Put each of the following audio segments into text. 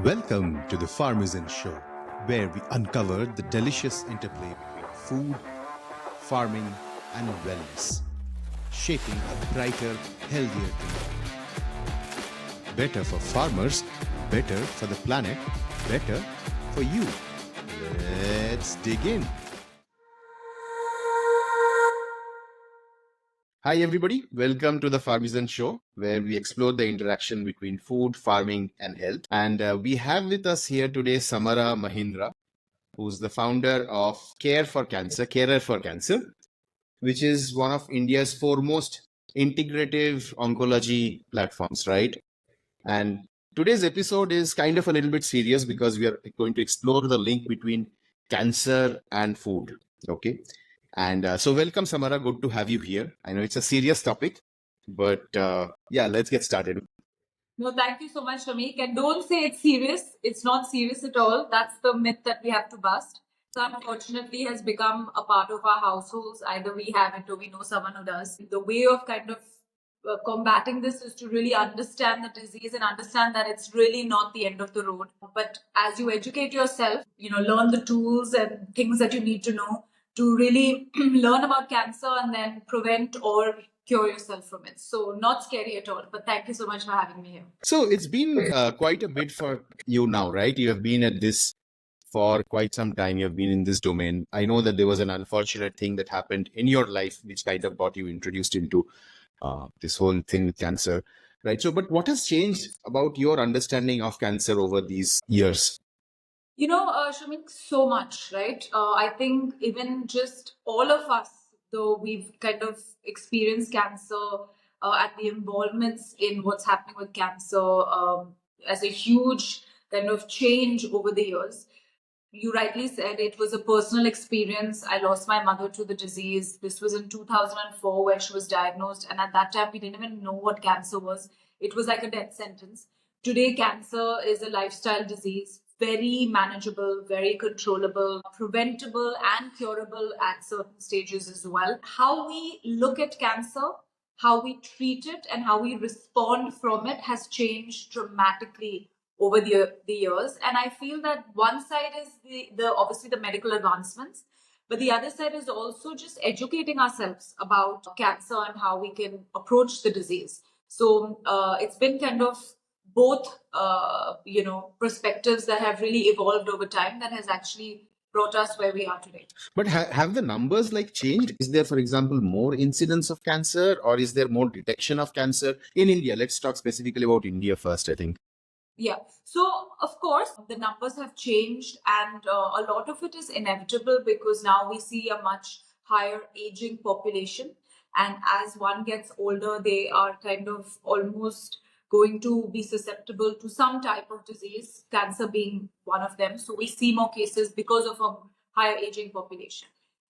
Welcome to the Farmizen Show, where we uncover the delicious interplay between food, farming, and wellness, shaping a brighter, healthier tomorrow. Better for farmers, better for the planet, better for you. Let's dig in. Hi, everybody. Welcome to the Farmizen Show, where we explore the interaction between food, farming, and health. And we have with us here today Samara Mahindra, who's the founder of Carer for Cancer, which is one of India's foremost integrative oncology platforms, right? And today's episode is kind of a little bit serious because we are going to explore the link between cancer and food. Okay. And so, welcome, Samara. Good to have you here. I know it's a serious topic, but yeah, let's get started. No, thank you so much, Shamik. And don't say it's serious. It's not serious at all. That's the myth that we have to bust. So unfortunately has become a part of our households. Either we have it or we know someone who does. The way of kind of combating this is to really understand the disease and understand that it's really not the end of the road. But as you educate yourself, learn the tools and things that you need to know to really learn about cancer and then prevent or cure yourself from it. So not scary at all. But thank you so much for having me here. So, it's been quite a bit for you now, right? You have been at this for quite some time. You have been in this domain. I know that there was an unfortunate thing that happened in your life, which kind of got you introduced into this whole thing with cancer, right? So, but what has changed about your understanding of cancer over these years? Shamik, so much, right? I think even just all of us, though we've kind of experienced cancer and the involvements in what's happening with cancer as a huge kind of change over the years. You rightly said it was a personal experience. I lost my mother to the disease. This was in 2004 where she was diagnosed. And at that time, we didn't even know what cancer was. It was like a death sentence. Today, cancer is a lifestyle disease, very manageable, very controllable, preventable, and curable at certain stages as well. How we look at cancer, how we treat it, and how we respond from it has changed dramatically over the years. And I feel that one side is the obviously the medical advancements, but the other side is also just educating ourselves about cancer and how we can approach the disease. So it's been kind of both perspectives that have really evolved over time that has actually brought us where we are today. But have the numbers like changed? Is there, for example, more incidence of cancer, or is there more detection of cancer in India? Let's talk specifically about India first, I think. Yeah. So, of course, the numbers have changed, and a lot of it is inevitable because now we see a much higher aging population. And as one gets older, they are kind of almost going to be susceptible to some type of disease, cancer being one of them. So, we see more cases because of a higher aging population.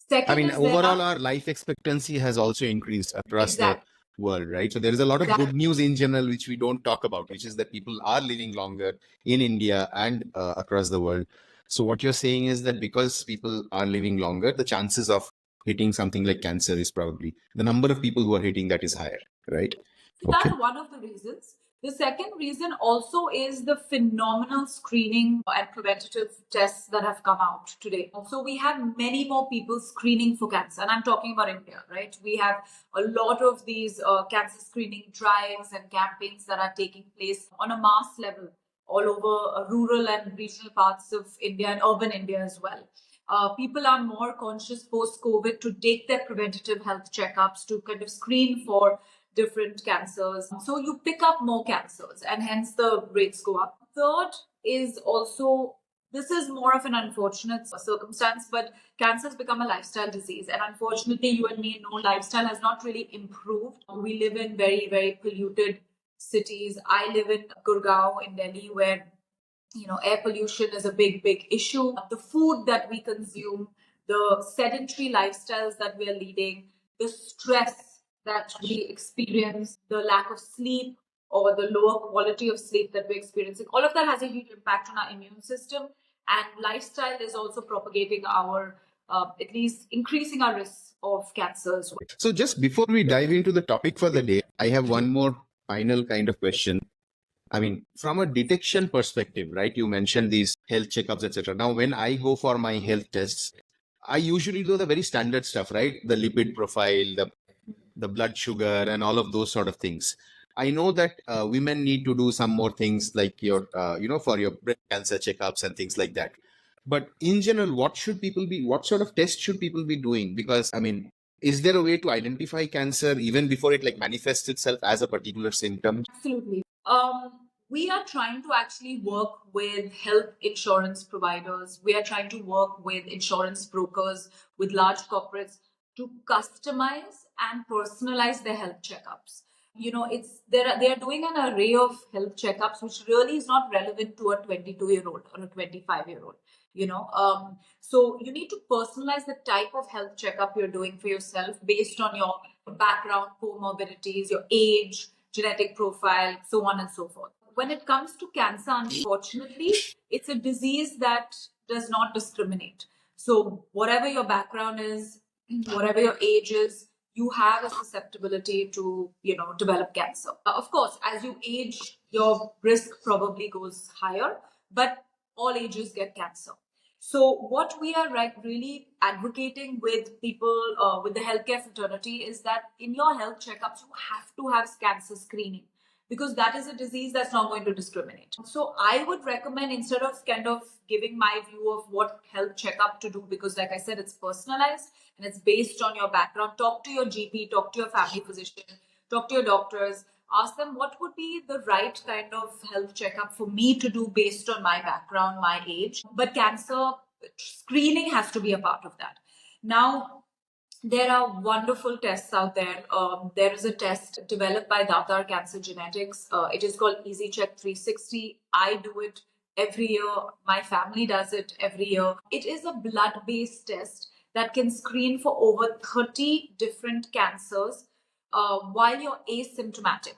I Second mean, is there overall, are our life expectancy has also increased across the exactly world, right? So there is a lot of exactly good news in general, which we don't talk about, which is that people are living longer in India and across the world. So what you're saying is that because people are living longer, the chances of hitting something like cancer is probably the number of people who are hitting that is higher, right? So Okay. that's one of the reasons. The second reason also is the phenomenal screening and preventative tests that have come out today. So we have many more people screening for cancer, and I'm talking about India, right? We have a lot of these cancer screening drives and campaigns that are taking place on a mass level all over rural and regional parts of India and urban India as well. People are more conscious post COVID to take their preventative health checkups to kind of screen for different cancers. So you pick up more cancers and hence the rates go up. Third is also this is more of an unfortunate circumstance, but cancer has become a lifestyle disease. And unfortunately, you and me know lifestyle has not really improved. We live in very, very polluted cities. I live in Gurgaon in Delhi, where air pollution is a big issue. The food that we consume, the sedentary lifestyles that we are leading, the stress that we experience, the lack of sleep or the lower quality of sleep that we're experiencing, all of that has a huge impact on our immune system. And lifestyle is also propagating our, at least increasing our risk of cancer as well. So just before we dive into the topic for the day, I have one more final kind of question. I mean, from a detection perspective, right? You mentioned these health checkups, etc. Now, when I go for my health tests, I usually do the very standard stuff, right? The lipid profile, the blood sugar, and all of those sort of things. I know that women need to do some more things like your, for your breast cancer checkups and things like that. But in general, what sort of tests should people be doing? Because, I mean, is there a way to identify cancer even before it like manifests itself as a particular symptom? Absolutely. We are trying to actually work with health insurance providers. We are trying to work with insurance brokers, with large corporates to customize and personalize their health checkups. They are doing an array of health checkups which really is not relevant to a 22-year-old or a 25-year-old. So you need to personalize the type of health checkup you're doing for yourself based on your background, comorbidities, your age, genetic profile, so on and so forth. When it comes to cancer, unfortunately, it's a disease that does not discriminate. So whatever your background is, whatever your age is, you have a susceptibility to, develop cancer. Of course, as you age, your risk probably goes higher, but all ages get cancer. So what we are really advocating with people, with the healthcare fraternity, is that in your health checkups, you have to have cancer screening, because that is a disease that's not going to discriminate. So I would recommend, instead of kind of giving my view of what health checkup to do, because like I said, it's personalized and it's based on your background, talk to your GP, talk to your family physician, talk to your doctors, ask them what would be the right kind of health checkup for me to do based on my background, my age. But cancer screening has to be a part of that. Now, there are wonderful tests out there. There is a test developed by Datar Cancer Genetics. It is called EasyCheck 360. I do it every year. My family does it every year. It is a blood-based test that can screen for over 30 different cancers while you're asymptomatic.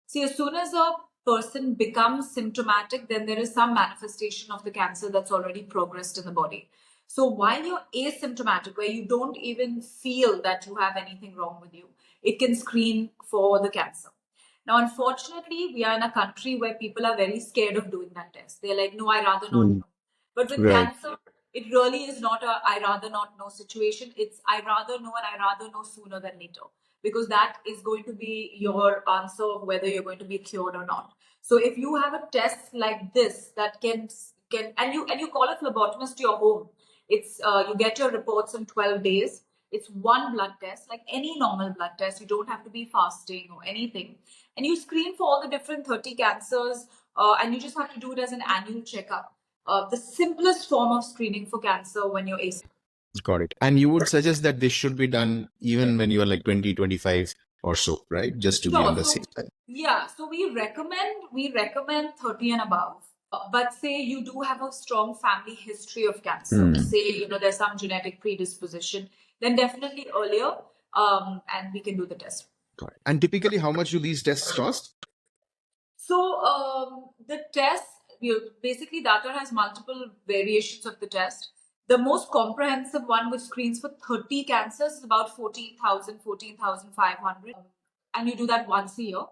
See, as soon as a person becomes symptomatic, then there is some manifestation of the cancer that's already progressed in the body. So while you're asymptomatic, where you don't even feel that you have anything wrong with you, it can screen for the cancer. Now, unfortunately, we are in a country where people are very scared of doing that test. They're like, no, I rather not know. But with Right. cancer, it really is not a I rather not know situation. It's I rather know, and I rather know sooner than later, because that is going to be your answer of whether you're going to be cured or not. So if you have a test like this that can and you call a phlebotomist to your home, it's you get your reports in 12 days. It's one blood test, like any normal blood test. You don't have to be fasting or anything, and you screen for all the different 30 cancers, and you just have to do it as an annual checkup. The simplest form of screening for cancer when you're asymptomatic. Got it. And you would suggest that this should be done even when you are like 20, 25 or so, right? Just to be on Sure. the So safe side. yeah, so we recommend 30 and above. But say you do have a strong family history of cancer. Say there's some genetic predisposition, then definitely earlier, and we can do the test. Got it. And typically, how much do these tests cost? So the test, basically, Datar has multiple variations of the test. The most comprehensive one, which screens for 30 cancers, is about 14,000, 14,500, and you do that once a year.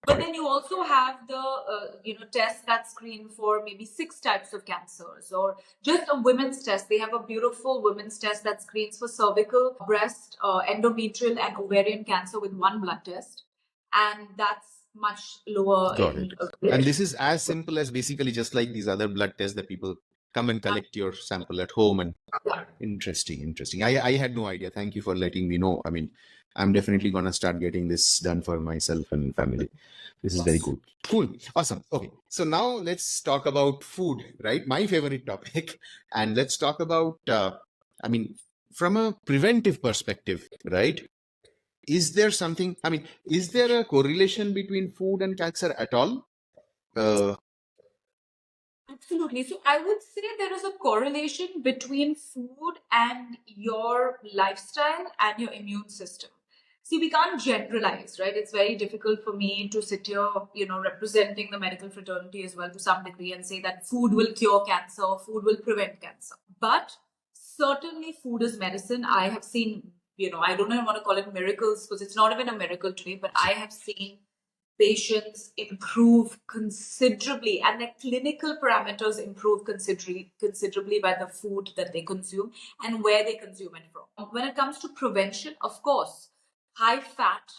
But then you also have the tests that screen for maybe 6 types of cancers, or just a women's test. They have a beautiful women's test that screens for cervical, breast, endometrial, and ovarian cancer with one blood test, and that's much lower Got in it. And this is as simple as basically just like these other blood tests that people come and collect your sample at home. And interesting. I had no idea. Thank you for letting me know. I mean, I'm definitely gonna start getting this done for myself and family. This is very good. Cool. Awesome. Okay. So now let's talk about food, right? My favorite topic. And let's talk about I mean, from a preventive perspective, right? Is there something, I mean, is there a correlation between food and cancer at all? Uh, Absolutely. So I would say there is a correlation between food and your lifestyle and your immune system. See, we can't generalize, right? It's very difficult for me to sit here, representing the medical fraternity as well to some degree, and say that food will cure cancer or food will prevent cancer. But certainly food is medicine. I have seen, I don't even want to call it miracles, because it's not even a miracle today, but I have seen patients improve considerably and their clinical parameters improve considerably by the food that they consume and where they consume it from. When it comes to prevention, of course, high fat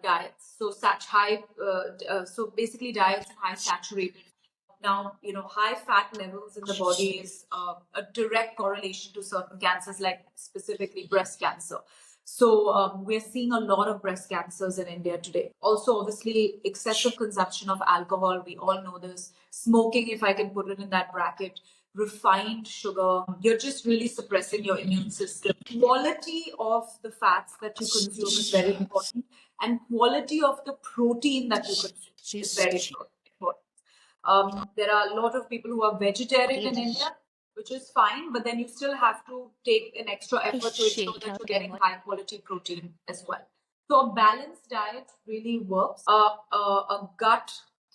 diets, so basically diets high saturated. Now, high fat levels in the body is a direct correlation to certain cancers, like specifically breast cancer. So we're seeing a lot of breast cancers in India today. Also, obviously, excessive consumption of alcohol. We all know this. Smoking, if I can put it in that bracket. Refined sugar. You're just really suppressing your immune system. Quality of the fats that you consume is very important, and quality of the protein that you consume is very important. There are a lot of people who are vegetarian in India, which is fine, but then you still have to take an extra effort to ensure that you're getting high quality protein as well. So a balanced diet really works. A gut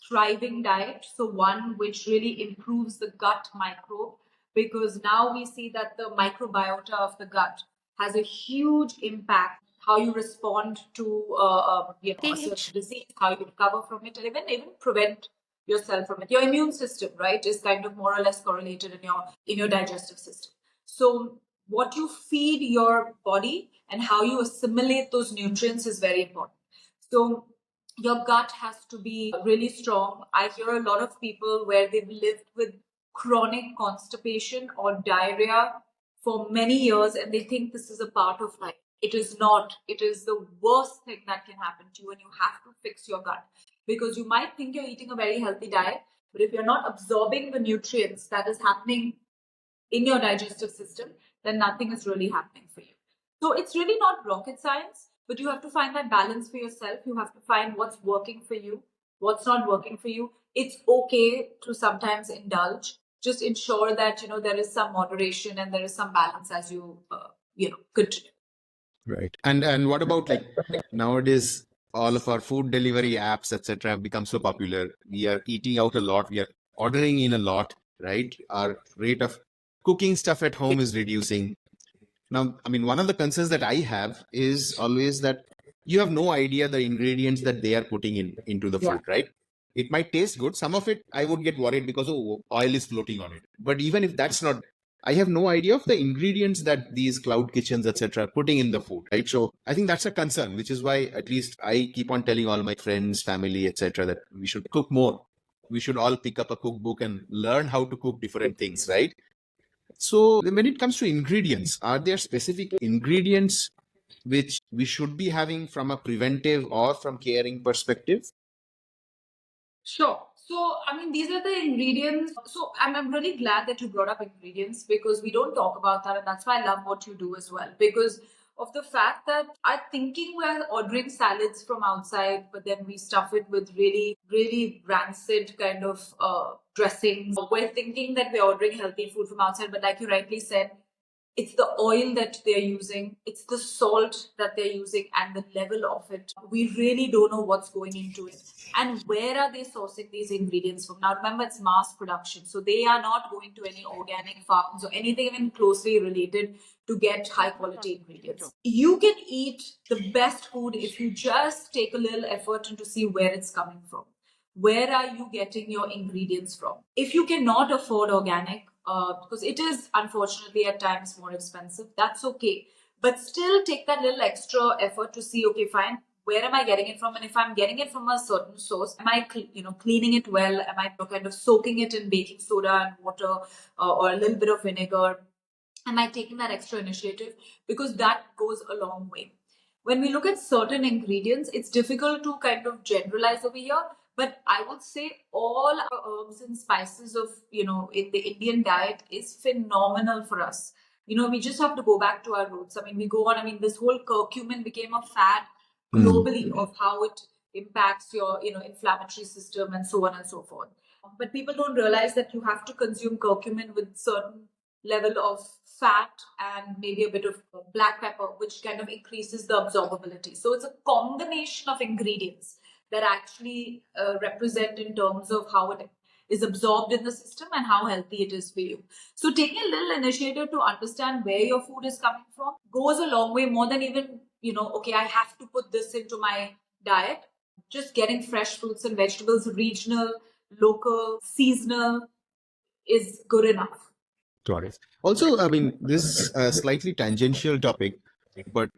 thriving diet, so one which really improves the gut microbe, because now we see that the microbiota of the gut has a huge impact how you respond to a certain disease, how you recover from it, and even prevent yourself from it. Your immune system, right, is kind of more or less correlated in your digestive system. So what you feed your body and how you assimilate those nutrients is very important. So your gut has to be really strong. I hear a lot of people where they've lived with chronic constipation or diarrhea for many years and they think this is a part of life. It is not. It is the worst thing that can happen to you, and you have to fix your gut, because you might think you're eating a very healthy diet, but if you're not absorbing the nutrients that is happening in your digestive system, then nothing is really happening for you. So it's really not rocket science, but you have to find that balance for yourself. You have to find what's working for you, what's not working for you. It's okay to sometimes indulge. Just ensure that there is some moderation and there is some balance as you continue. Right. And what about, like, nowadays all of our food delivery apps, etc., have become so popular. We are eating out a lot. We are ordering in a lot, right? Our rate of cooking stuff at home is reducing. Now, I mean, one of the concerns that I have is always that you have no idea the ingredients that they are putting into the food, right? It might taste good. Some of it I would get worried because oil is floating on it. But even if that's not, I have no idea of the ingredients that these cloud kitchens, etc., are putting in the food, right? So I think that's a concern, which is why at least I keep on telling all my friends, family, etc., that we should cook more. We should all pick up a cookbook and learn how to cook different things, right? So when it comes to ingredients, are there specific ingredients which we should be having from a preventive or from caring perspective? Sure. So, I mean, these are the ingredients. So, I'm really glad that you brought up ingredients because we don't talk about that. And that's why I love what you do as well. Because of the fact that I'm thinking we're ordering salads from outside, but then we stuff it with really, really rancid kind of dressings. We're thinking that we're ordering healthy food from outside, but like you rightly said, it's the oil that they're using, it's the salt that they're using, and the level of it. We really don't know what's going into it. And where are they sourcing these ingredients from? Now, remember, it's mass production. So they are not going to any organic farms or anything even closely related to get high quality ingredients. You can eat the best food if you just take a little effort into see where it's coming from. Where are you getting your ingredients from? If you cannot afford organic, because it is unfortunately at times more expensive, that's okay. But still take that little extra effort to see, okay, fine, where am I getting it from? And if I'm getting it from a certain source, am I cleaning it well? Am I kind of soaking it in baking soda and water or a little bit of vinegar? Am I taking that extra initiative? Because that goes a long way. When we look at certain ingredients, it's difficult to kind of generalize over here, but I would say all our herbs and spices of, in the Indian diet is phenomenal for us. We just have to go back to our roots. I mean, we go on, this whole curcumin became a fad globally of how it impacts your, inflammatory system and so on and so forth. But people don't realize that you have to consume curcumin with certain level of fat and maybe a bit of black pepper, which kind of increases the absorbability. So it's a combination of ingredients that actually represent in terms of how it is absorbed in the system and how healthy it is for you. So taking a little initiative to understand where your food is coming from goes a long way, more than even, okay, I have to put this into my diet. just getting fresh fruits and vegetables, regional, local, seasonal, is good enough. Got it. Also, I mean, this is a slightly tangential topic, but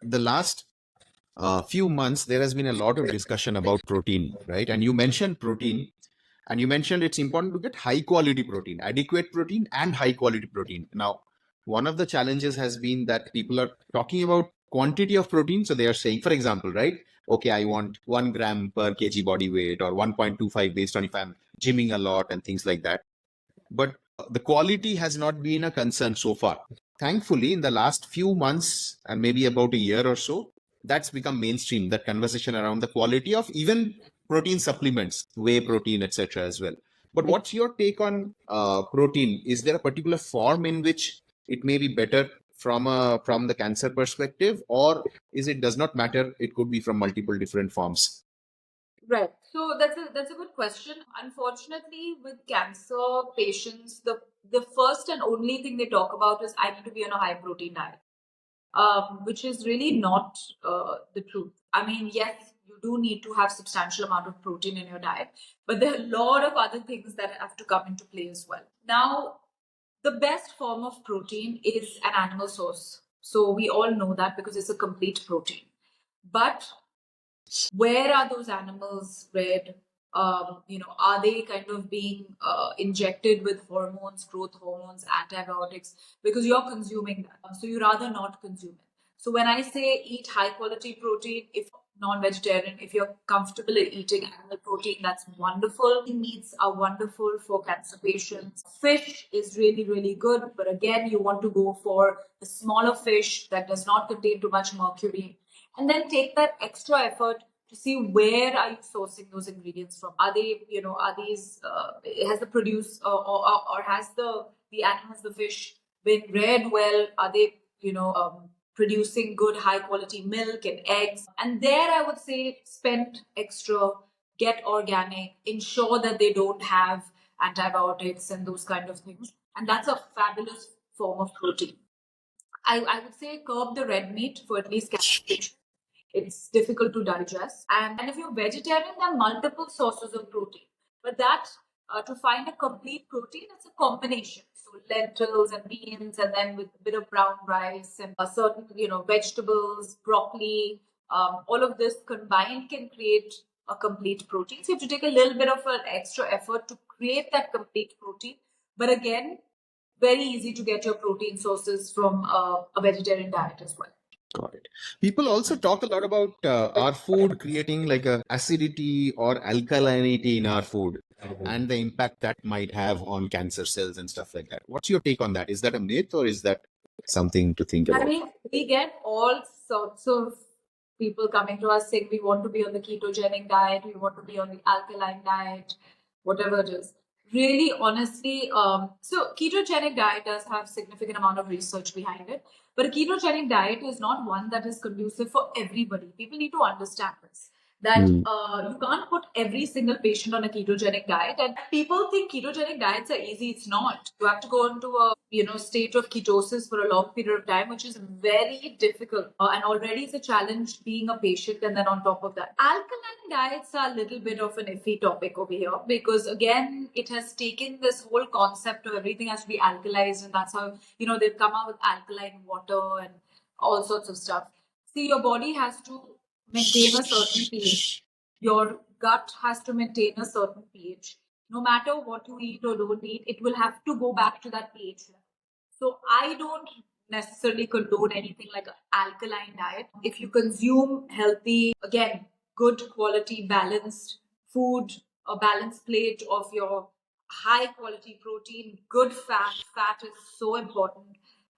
the last few months there has been a lot of discussion about protein, right? And you mentioned protein, and you mentioned it's important to get high quality protein, adequate protein, and high quality protein. Now, one of the challenges has been that people are talking about quantity of protein. So they are saying, for example, right? Okay, I want 1 gram per kg body weight or 1.25 based on if I'm gymming a lot and things like that. But the quality has not been a concern so far. Thankfully, in the last few months and maybe about a year or so, that's become mainstream, that conversation around the quality of even protein supplements, whey protein, etc. as well. But what's your take on protein? Is there a particular form in which it may be better from the cancer perspective, or is it does not matter? It could be from multiple different forms. Right. So that's a good question. Unfortunately, with cancer patients, the first and only thing they talk about is I need to be on a high protein diet, which is really not the truth. I mean, yes, you do need to have substantial amount of protein in your diet, but there are a lot of other things that have to come into play as well. Now, the best form of protein is an animal source. So we all know that because it's a complete protein. But where are those animals bred? Are they kind of being injected with hormones, growth hormones, antibiotics? Because you're consuming that, so you rather not consume it. So when I say eat high quality protein, if non-vegetarian, if you're comfortable at eating animal protein, that's wonderful. Meats are wonderful for cancer patients. Fish is really, really good, but again, you want to go for the smaller fish that does not contain too much mercury, and then take that extra effort to see where are you sourcing those ingredients from. Are they, are these has the produce or has the animals, the fish, been reared well? Are they, producing good high quality milk and eggs? And there I would say spend extra, get organic, ensure that they don't have antibiotics and those kind of things, and that's a fabulous form of protein. I would say curb the red meat for at least cancer patients. It's difficult to digest. And if you're vegetarian, there are multiple sources of protein. But to find a complete protein, it's a combination. So lentils and beans, and then with a bit of brown rice and a certain, vegetables, broccoli, all of this combined can create a complete protein. So you have to take a little bit of an extra effort to create that complete protein. But again, very easy to get your protein sources from a vegetarian diet as well. Got it. People also talk a lot about our food creating like a acidity or alkalinity in our food and the impact that might have on cancer cells and stuff like that. What's your take on that? Is that a myth or is that something to think I about? mean, we get all sorts of people coming to us saying we want to be on the ketogenic diet, we want to be on the alkaline diet, whatever it is. Really, honestly, so ketogenic diet does have significant amount of research behind it, but a ketogenic diet is not one that is conducive for everybody. People need to understand this. That you can't put every single patient on a ketogenic diet, and people think ketogenic diets are easy. It's not. You have to go into a state of ketosis for a long period of time, which is very difficult, and already it's a challenge being a patient, and then on top of that, alkaline diets are a little bit of an iffy topic over here, because again, it has taken this whole concept of everything has to be alkalized, and that's how they've come out with alkaline water and all sorts of stuff. See, your body has to maintain a certain pH. Your gut has to maintain a certain pH. No matter what you eat or don't eat, it will have to go back to that pH level. So I don't necessarily condone anything like an alkaline diet. If you consume healthy, again, good quality, balanced food, a balanced plate of your high quality protein, good fat. Fat is so important.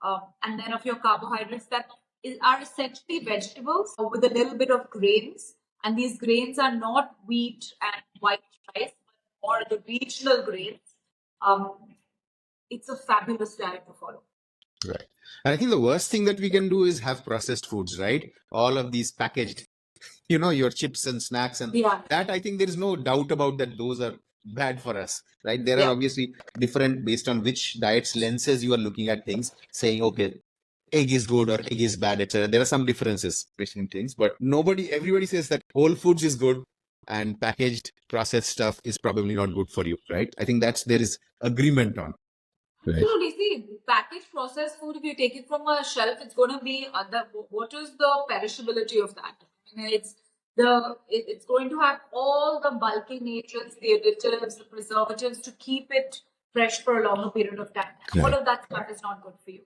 And then of your carbohydrates that are essentially vegetables with a little bit of grains. And these grains are not wheat and white rice, but more the regional grains. Um, it's a fabulous diet to follow. Right. And I think the worst thing that we can do is have processed foods, right? All of these packaged, your chips and snacks and Yeah. that, I think there is no doubt about that. Those are bad for us, right? There are Yeah. obviously different based on which diets lenses you are looking at things, saying, okay, egg is good or egg is bad, etc. There are some differences between things, but everybody says that whole foods is good and packaged processed stuff is probably not good for you, right? I think there is agreement on. Right. Absolutely. See, packaged processed food, if you take it from a shelf, it's going to be what is the perishability of that? I mean, it's going to have all the bulky natures, the additives, the preservatives to keep it fresh for a longer period of time. All Right. of that stuff is not good for you.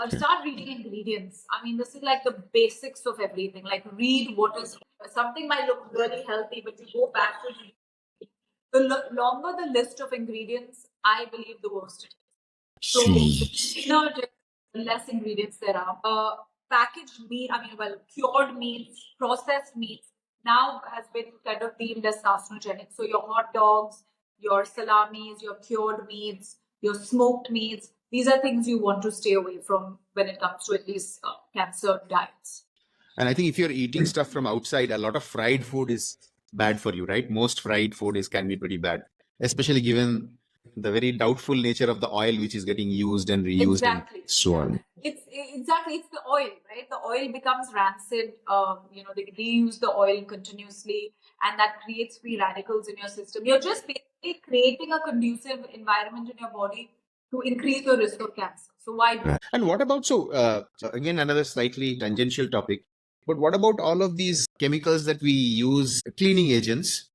Start reading ingredients. I mean, this is like the basics of everything. Like, read what is something might look really healthy, but you go back to the longer the list of ingredients, I believe the worse it is. So cleaner it is, the less ingredients there are. Packaged meat, I mean, well, cured meats, processed meats now has been kind of deemed as carcinogenic. So your hot dogs, your salamis, your cured meats, your smoked meats, these are things you want to stay away from when it comes to at least cancer diets. And I think if you're eating stuff from outside, a lot of fried food is bad for you, right? Most fried food can be pretty bad, especially given the very doubtful nature of the oil which is getting used and reused. Exactly. And so on. It's the oil, right? The oil becomes rancid. They reuse the oil continuously, and that creates free radicals in your system. You're just basically creating a conducive environment in your body to increase your risk of cancer. So why do? Right. And what about, again, another slightly tangential topic, but what about all of these chemicals that we use, cleaning agents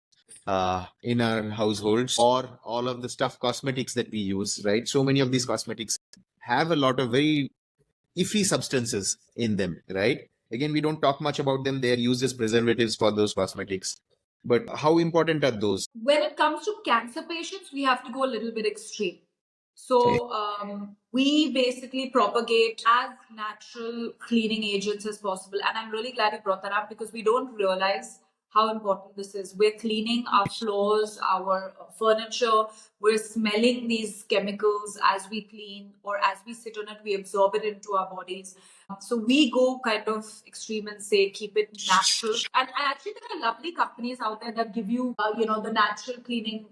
in our households, or all of the stuff, cosmetics that we use, right? So many of these cosmetics have a lot of very iffy substances in them, right? Again, we don't talk much about them. They are used as preservatives for those cosmetics. But how important are those? When it comes to cancer patients, we have to go a little bit extreme. So we basically propagate as natural cleaning agents as possible. And I'm really glad you brought that up because we don't realize how important this is. We're cleaning our floors, our furniture. We're smelling these chemicals as we clean, or as we sit on it, we absorb it into our bodies. So we go kind of extreme and say keep it natural. And actually, there are lovely companies out there that give you, the natural cleaning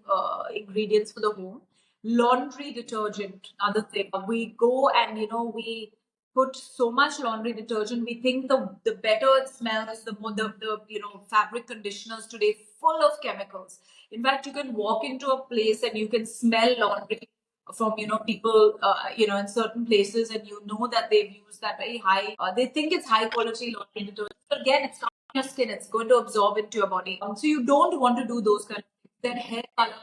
ingredients for the home. Laundry detergent, another thing. We go and we put so much laundry detergent. We think the better it smells, the more the fabric conditioners today full of chemicals. In fact, you can walk into a place and you can smell laundry from people in certain places, and that they've used that very high. They think it's high quality laundry detergent. But again, it's not on your skin; it's going to absorb into your body. So you don't want to do those kind of things. Then hair color,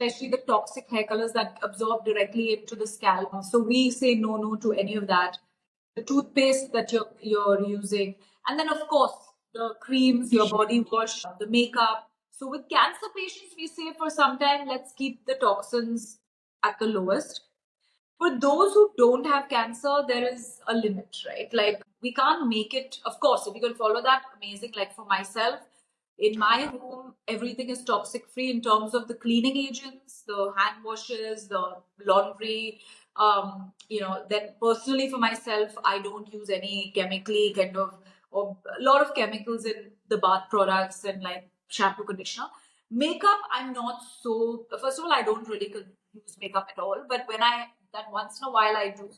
especially the toxic hair colors that absorb directly into the scalp. So we say no to any of that. The toothpaste that you're using, and then of course the creams, your body wash, the makeup. So with cancer patients, we say for some time let's keep the toxins at the lowest. For those who don't have cancer, there is a limit, right? Like, we can't make it, of course, if you can follow that, amazing. Like, for myself, in my home, everything is toxic free in terms of the cleaning agents, the hand washes, the laundry. Then personally for myself, I don't use any chemically kind of, or a lot of chemicals in the bath products and like shampoo, conditioner. Makeup, I'm not so, first of all, I don't really use makeup at all, but that once in a while I do.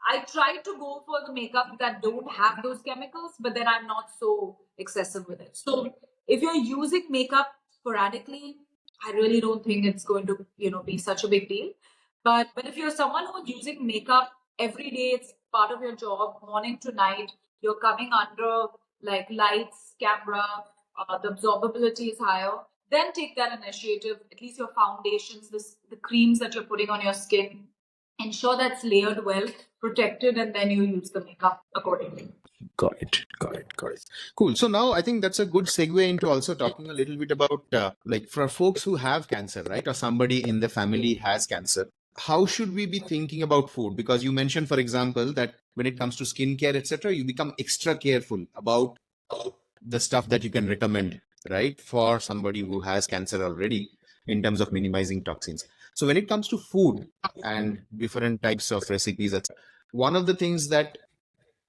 I try to go for the makeup that don't have those chemicals, but then I'm not so excessive with it. So if you're using makeup sporadically, I really don't think it's going to, be such a big deal. But if you're someone who's using makeup every day, it's part of your job, morning to night, you're coming under like lights, camera, the absorbability is higher, then take that initiative. At least your foundations, the creams that you're putting on your skin, ensure that's layered well, protected, and then you use the makeup accordingly. Got it. Cool. So now I think that's a good segue into also talking a little bit about like for folks who have cancer, right? Or somebody in the family has cancer. How should we be thinking about food? Because you mentioned, for example, that when it comes to skincare, etc., you become extra careful about the stuff that you can recommend, right? For somebody who has cancer already in terms of minimizing toxins. So when it comes to food and different types of recipes, one of the things that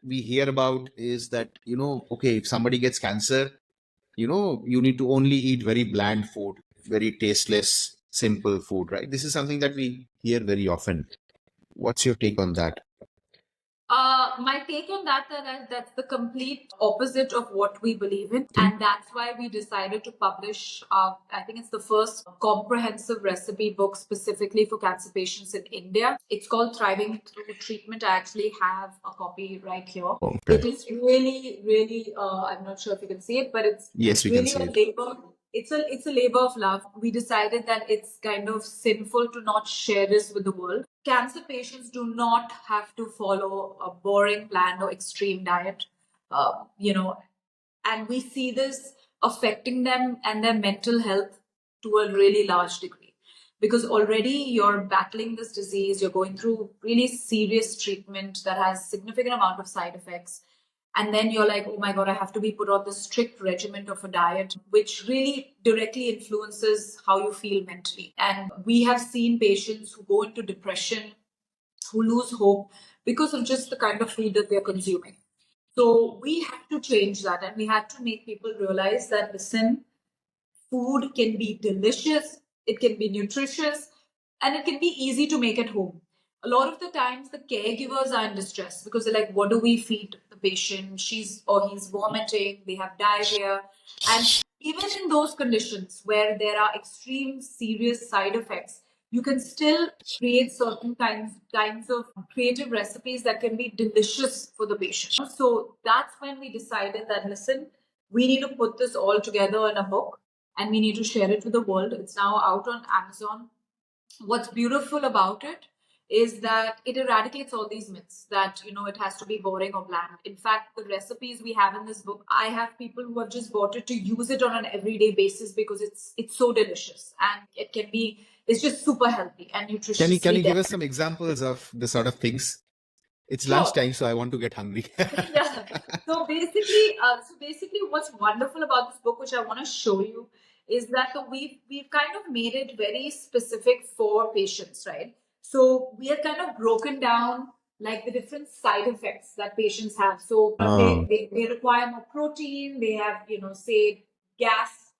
we hear about is that, okay, if somebody gets cancer, you need to only eat very bland food, very tasteless, simple food, right? This is something that we hear very often. What's your take on that? My take on that's the complete opposite of what we believe in, and that's why we decided to publish. I think it's the first comprehensive recipe book specifically for cancer patients in India. It's called Thriving Through Treatment. I actually have a copy right here. Okay. It is really, really. I'm not sure if you can see it, but it's Yes, we can really see a it. labor. It's a labor of love. We decided that it's kind of sinful to not share this with the world. Cancer patients do not have to follow a boring, bland, or extreme diet. You know, and we see this affecting them and their mental health to a really large degree, because already you're battling this disease, you're going through really serious treatment that has significant amount of side effects, and then you're like, oh my god, I have to be put on this strict regimen of a diet which really directly influences how you feel mentally. And we have seen patients who go into depression, who lose hope because of just the kind of food that they're consuming. So we had to change that, and we had to make people realize that, listen, food can be delicious, it can be nutritious, and it can be easy to make at home. A lot of the times, the caregivers are in distress because they're like, what do we feed the patient? She's or he's vomiting, they have diarrhea. And even in those conditions where there are extreme serious side effects, you can still create certain kinds of creative recipes that can be delicious for the patient. So that's when we decided that, listen, we need to put this all together in a book and we need to share it with the world. It's now out on Amazon. What's beautiful about it is that it eradicates all these myths that, it has to be boring or bland. In fact, the recipes we have in this book, I have people who have just bought it to use it on an everyday basis because it's so delicious, and it's just super healthy and nutritious. Can you give us some examples of the sort of things? It's Sure. lunchtime, so I want to get hungry. Yeah. So basically, what's wonderful about this book, which I want to show you, is that we've kind of made it very specific for patients, right? So we have kind of broken down like the different side effects that patients have. So Oh. they require more protein. They have, say, gas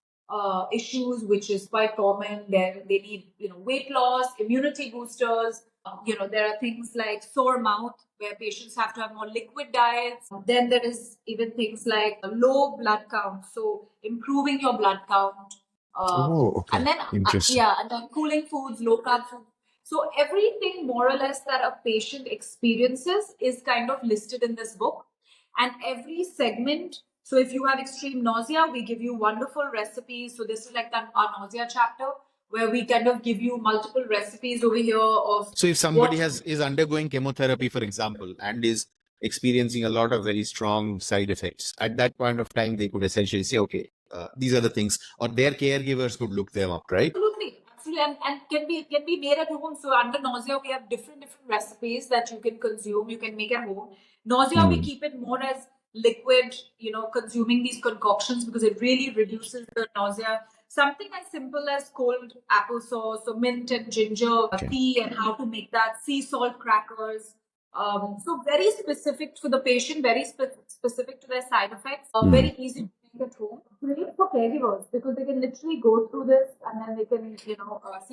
issues, which is quite common. They need, weight loss, immunity boosters. There are things like sore mouth, where patients have to have more liquid diets. Then there is even things like a low blood count, so improving your blood count. Oh, okay. And then Interesting. and then cooling foods, low carb food. So everything more or less that a patient experiences is kind of listed in this book, and every segment. So if you have extreme nausea, we give you wonderful recipes. So this is like our nausea chapter, where we kind of give you multiple recipes over here of. So if somebody is undergoing chemotherapy, for example, and is experiencing a lot of very strong side effects, at that point of time, they could essentially say, okay, these are the things, or their caregivers could look them up, right? Absolutely, and can be made at home. So under nausea, we have different recipes that you can consume. You can make at home. Nausea, we keep it more as liquid. Consuming these concoctions because it really reduces the nausea. Something as simple as cold applesauce, so mint and ginger tea, and how to make that. Sea salt crackers. So very specific for the patient, very specific to their side effects. Very easy to make at home. Great for caregivers because they can literally go through this and then they can, say,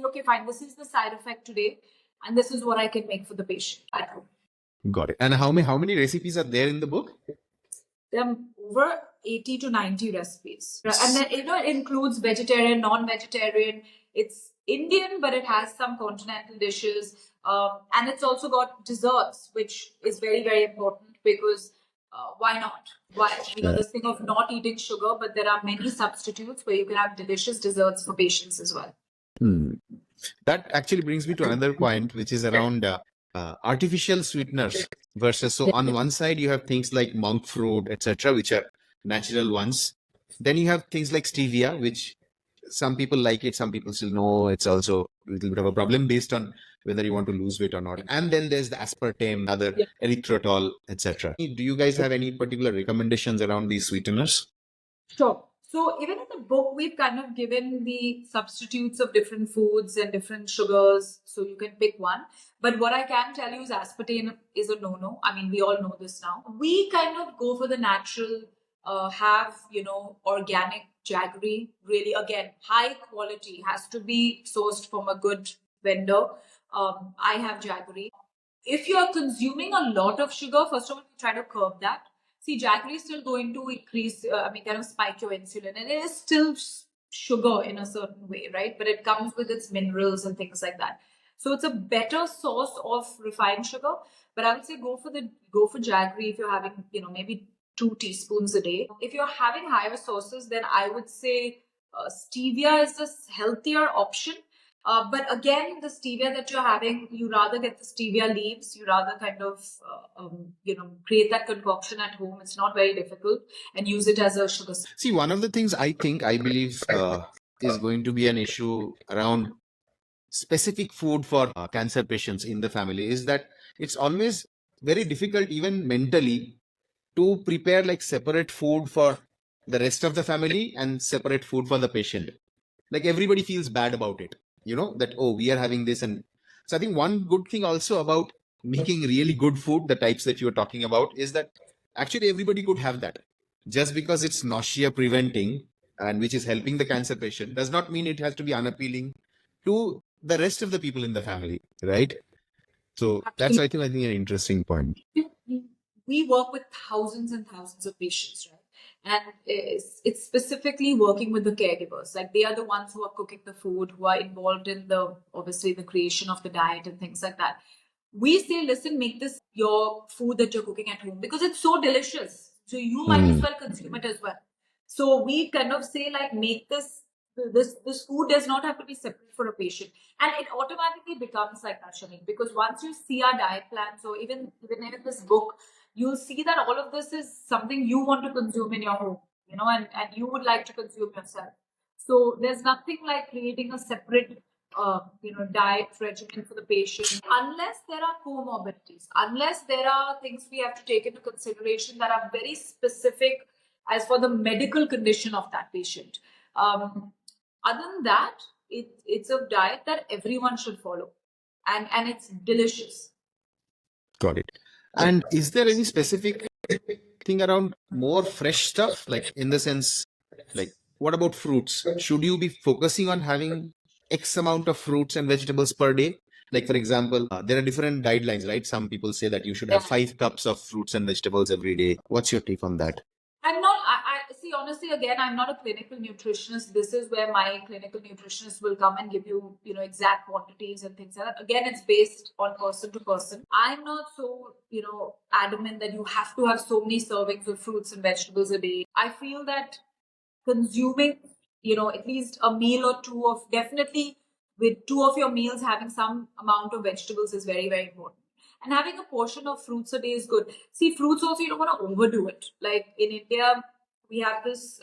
okay, fine, this is the side effect today, and this is what I can make for the patient at home. Got it. And how many recipes are there in the book? There are over 80 to 90 recipes. And then, it includes vegetarian, non-vegetarian. It's Indian, but it has some continental dishes. And it's also got desserts, which is very, very important because why not? Why, this thing of not eating sugar, but there are many substitutes where you can have delicious desserts for patients as well. That actually brings me to another point, which is around artificial sweeteners versus. So on one side, you have things like monk fruit, etc., which are natural ones. Then you have things like stevia, which some people like it, some people still know it's also a little bit of a problem based on whether you want to lose weight or not. And then there's the aspartame, other erythritol, etc. Do you guys have any particular recommendations around these sweeteners? Sure. So even in the book, we've kind of given the substitutes of different foods and different sugars, so you can pick one. But what I can tell you is aspartame is a no-no. I mean, we all know this now. We kind of go for the natural, have, organic jaggery, really, again, high quality, has to be sourced from a good vendor. I have jaggery. If you are consuming a lot of sugar, first of all, try to curb that. See, jaggery is still going to increase, kind of spike your insulin, and it is still sugar in a certain way, right? But it comes with its minerals and things like that. So it's a better source of refined sugar. But I would say go for jaggery if you're having, maybe 2 teaspoons a day. If you're having higher sources, then I would say stevia is a healthier option. But again, the stevia that you're having, you rather get the stevia leaves. You rather kind of, create that concoction at home. It's not very difficult, and use it as a sugar. See, one of the things I believe is going to be an issue around specific food for cancer patients in the family is that it's always very difficult, even mentally, to prepare like separate food for the rest of the family and separate food for the patient. Like everybody feels bad about it, that, oh, we are having this. And so I think one good thing also about making really good food, the types that you were talking about, is that actually everybody could have that. Just because it's nausea preventing and which is helping the cancer patient does not mean it has to be unappealing to the rest of the people in the family, right? So that's, I think, an interesting point. We work with thousands and thousands of patients, right? And it's specifically working with the caregivers. Like, they are the ones who are cooking the food, who are involved in obviously the creation of the diet and things like that. We say, listen, make this your food that you're cooking at home because it's so delicious. So you might as well consume it as well. So we kind of say, like, make this food does not have to be separate for a patient, and it automatically becomes like that, Shanik, because once you see our diet plan, so even in this book, you'll see that all of this is something you want to consume in your home, and you would like to consume yourself. So there's nothing like creating a separate diet regimen for the patient, unless there are comorbidities, unless there are things we have to take into consideration that are very specific as for the medical condition of that patient. Other than that, it's a diet that everyone should follow, and it's delicious. Got it. And is there any specific thing around more fresh stuff? Like, in the sense, like, what about fruits? Should you be focusing on having X amount of fruits and vegetables per day? Like, for example, there are different guidelines, right? Some people say that you should have 5 cups of fruits and vegetables every day. What's your take on that? I'm not, I see, honestly, again, I'm not a clinical nutritionist. This is where my clinical nutritionist will come and give you, exact quantities and things like that. Again, it's based on person to person. I'm not so, adamant that you have to have so many servings of fruits and vegetables a day. I feel that consuming, at least a meal or two of, definitely with 2 of your meals having some amount of vegetables is very, very important. And having a portion of fruits a day is good. See, fruits also, you don't want to overdo it. Like in India, we have this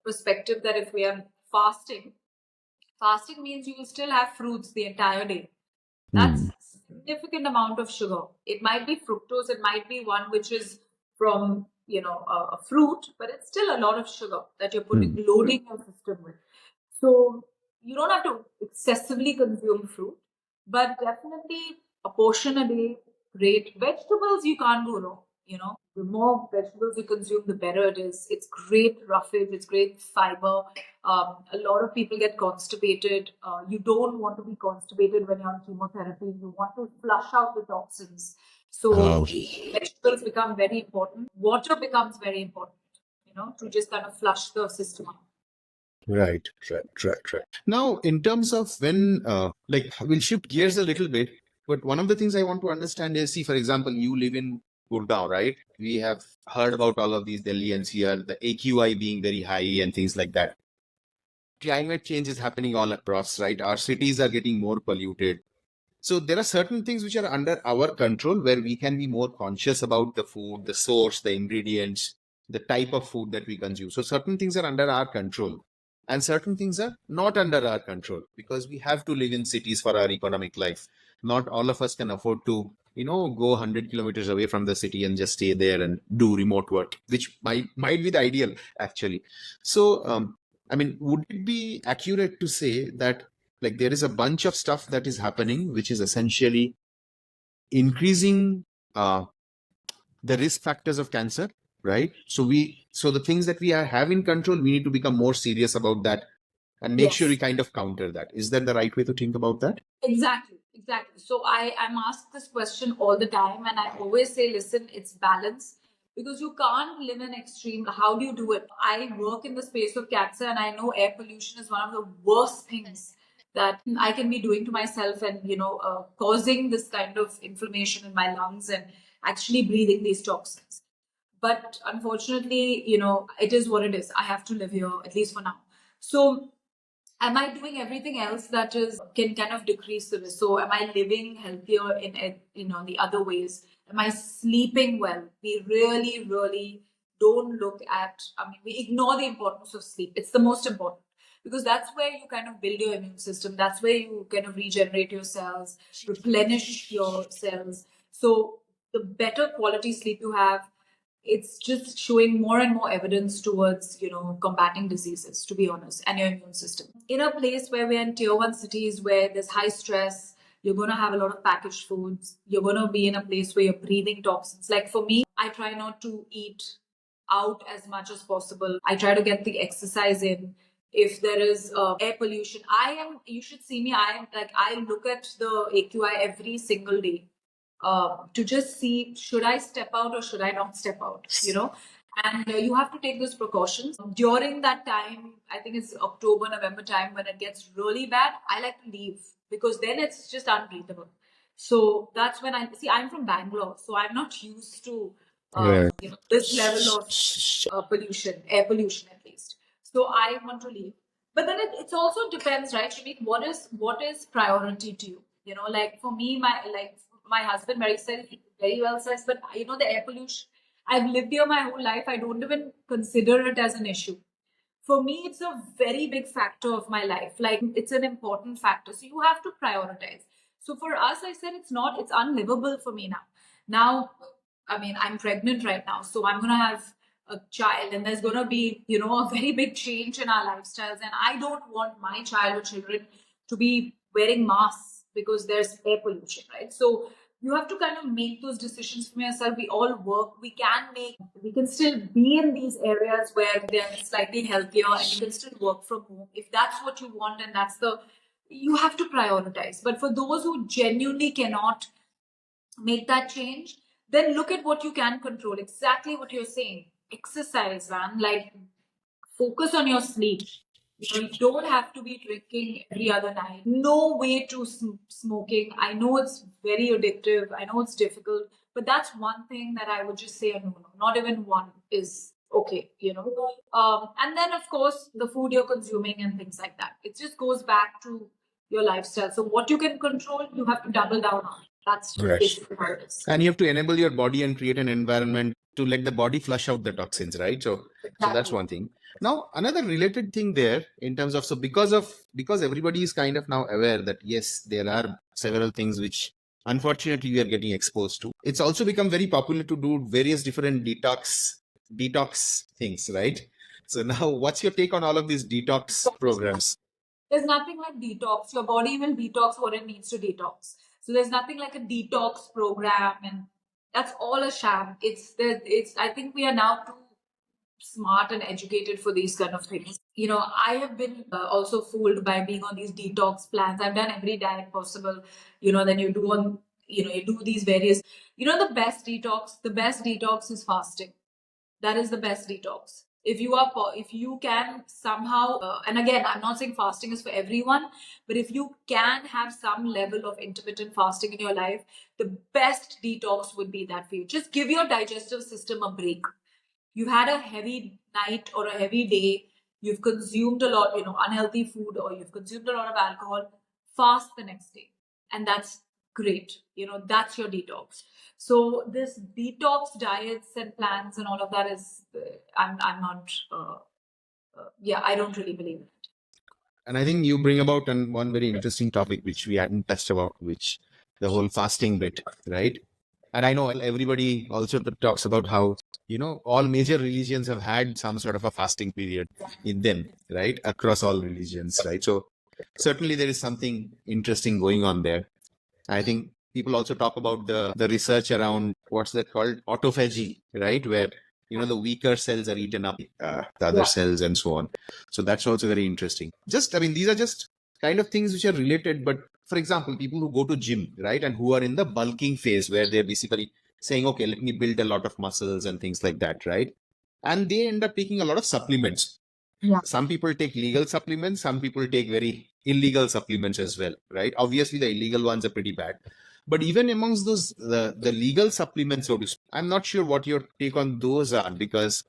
perspective that if we are fasting means you will still have fruits the entire day. That's a significant amount of sugar. It might be fructose, it might be one which is from, a fruit, but it's still a lot of sugar that you're loading your system with. So you don't have to excessively consume fruit, but definitely a portion a day, great. Vegetables, you can't go wrong. The more vegetables you consume, the better it is. It's great roughage, it's great fiber. A lot of people get constipated. You don't want to be constipated when you're on chemotherapy. You want to flush out the toxins. So vegetables become very important. Water becomes very important, to just kind of flush the system out. Right. Now, in terms of when, we'll shift gears a little bit, but one of the things I want to understand is, see, for example, you live in Gurgaon, right? We have heard about all of these Delhi NCR, the AQI being very high and things like that. Climate change is happening all across, right? Our cities are getting more polluted. So there are certain things which are under our control where we can be more conscious about the food, the source, the ingredients, the type of food that we consume. So certain things are under our control and certain things are not under our control because we have to live in cities for our economic life. Not all of us can afford to, go 100 kilometers away from the city and just stay there and do remote work, which might be the ideal actually. So, would it be accurate to say that like there is a bunch of stuff that is happening which is essentially increasing the risk factors of cancer, right? So the things that we have in control, we need to become more serious about that and make sure we kind of counter that. Is that the right way to think about that? Exactly. Exactly. So I'm asked this question all the time, and I always say, listen, it's balance because you can't live in extreme. How do you do it? I work in the space of cancer, and I know air pollution is one of the worst things that I can be doing to myself, and causing this kind of inflammation in my lungs and actually breathing these toxins. But unfortunately, it is what it is. I have to live here at least for now. So am I doing everything else that is can kind of decrease the risk? So am I living healthier in the other ways? Am I sleeping well? We really, really don't look at. I mean, we ignore the importance of sleep. It's the most important because that's where you kind of build your immune system. That's where you kind of regenerate your cells, replenish your cells. So the better quality sleep you have, it's just showing more and more evidence towards combating diseases, to be honest, and your immune system. In a place where we're in tier 1 cities where there's high stress, you're going to have a lot of packaged foods, you're going to be in a place where you're breathing toxins. Like for me, I try not to eat out as much as possible. I try to get the exercise in. If there is air pollution, you should see me, I am like, I look at the AQI every single day, to just see, should I step out or should I not step out, and you have to take those precautions during that time. I think it's October, November time when it gets really bad. I like to leave because then it's just unbreathable. So that's when I see, I'm from Bangalore, so I'm not used to Yeah. this level of pollution, air pollution at least. So I want to leave. But then it also depends, right, Shamik? What is priority to you? Like for me, my husband very well says, but the air pollution. I've lived here my whole life. I don't even consider it as an issue. For me, it's a very big factor of my life. Like it's an important factor. So you have to prioritize. So for us, I said it's unlivable for me now. Now, I mean, I'm pregnant right now, so I'm gonna have a child, and there's gonna be, a very big change in our lifestyles. And I don't want my child or children to be wearing masks because there's air pollution, right? So you have to kind of make those decisions for yourself. We all work. We can still be in these areas where they're slightly healthier, and you can still work from home if that's what you want, and you have to prioritize. But for those who genuinely cannot make that change, then look at what you can control. Exactly what you're saying. Exercise, man. Like focus on your sleep. You don't have to be drinking every other night. No way to smoking. I know it's very addictive. I know it's difficult, but that's one thing that I would just say a no, no. Not even one is okay. And then of course the food you're consuming and things like that. It just goes back to your lifestyle. So what you can control, you have to double down on. That's Right. basically how it is. And you have to enable your body and create an environment to let the body flush out the toxins, right? So that's one thing. Now, another related thing there in terms of, so because everybody is kind of now aware that yes, there are several things which unfortunately we are getting exposed to. It's also become very popular to do various different detox things, right? So now what's your take on all of these detox programs? There's nothing like detox. Your body will detox what it needs to detox. So there's nothing like a detox program, and that's all a sham. It's. I think we are now too smart and educated for these kind of things. I have been also fooled by being on these detox plans. I've done every diet possible. Then you do these various. The best detox is fasting. That is the best detox. If you can somehow, and again, I'm not saying fasting is for everyone, but if you can have some level of intermittent fasting in your life, the best detox would be that for you. Just give your digestive system a break. You've had a heavy night or a heavy day, you've consumed a lot, unhealthy food, or you've consumed a lot of alcohol. Fast the next day, and that's great. That's your detox. So this detox diets and plans and all of that is, I'm not. Yeah, I don't really believe in it. And I think you bring about one very interesting topic which we hadn't touched about, which the whole fasting bit, right? And I know everybody also talks about how, all major religions have had some sort of a fasting period in them, right? Across all religions, right? So certainly there is something interesting going on there. I think people also talk about the research around what's that called? Autophagy, right? Where, the weaker cells are eaten up, the other cells and so on. So that's also very interesting. I mean, these are just kind of things which are related, but for example, people who go to gym, right, and who are in the bulking phase where they're basically saying, okay, let me build a lot of muscles and things like that, right? And they end up taking a lot of supplements. Yeah. Some people take legal supplements, some people take very illegal supplements as well, right? Obviously, the illegal ones are pretty bad. But even amongst those, the legal supplements, so to speak, I'm not sure what your take on those are, because